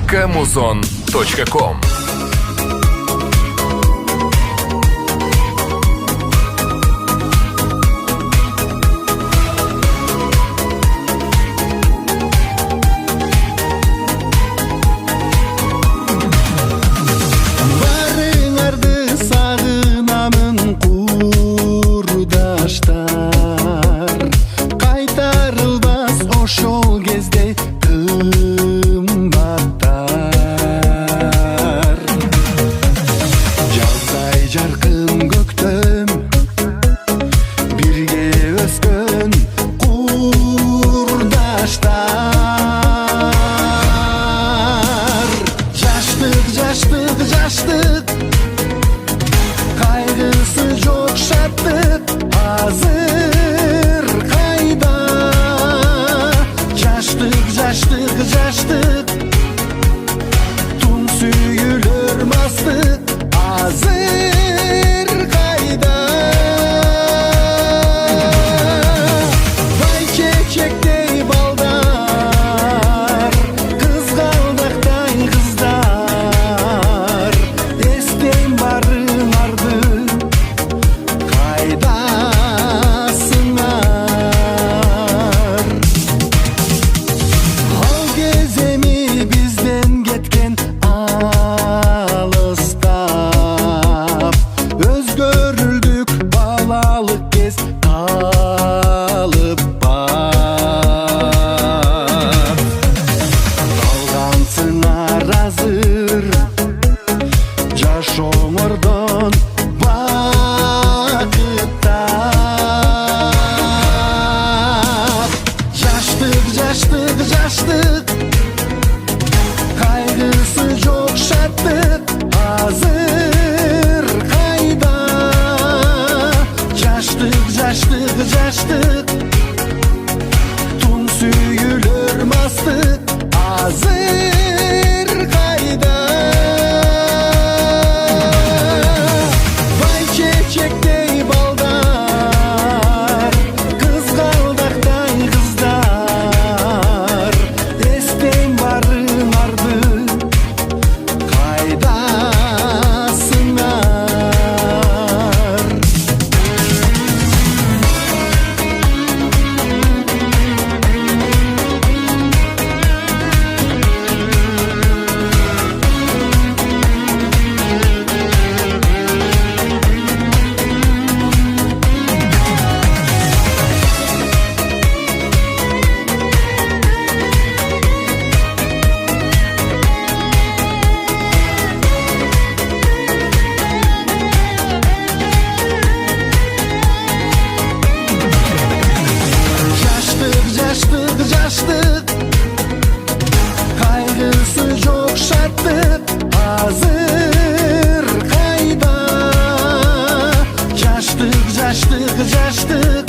Kamuzon.com. Жаштык кайгысы жок, шаттык азыр кайда. Жаштык тун сүйүлөр мастык азыр кайда. Бай чечектей балдар, кызгалдактай кыздар, эстейм барыңарды кайдасыңар. Ал кез эми бизден кеткен алыстап, өзгөрүлдүк балалык кез калып бак. Калгансыңар азыр жашооңордон бакыттап. Жаштык кайгысы жок, шаттык азыр кайда. Жаштык тун сүйүлөр мастык азыр кайда. Бай чечектей балдар, кызгалдактай кыздар, эстейм барыңарды кайдасыңар. Жаштык кайгысы жок, шаттык азыр кайда. Жаштык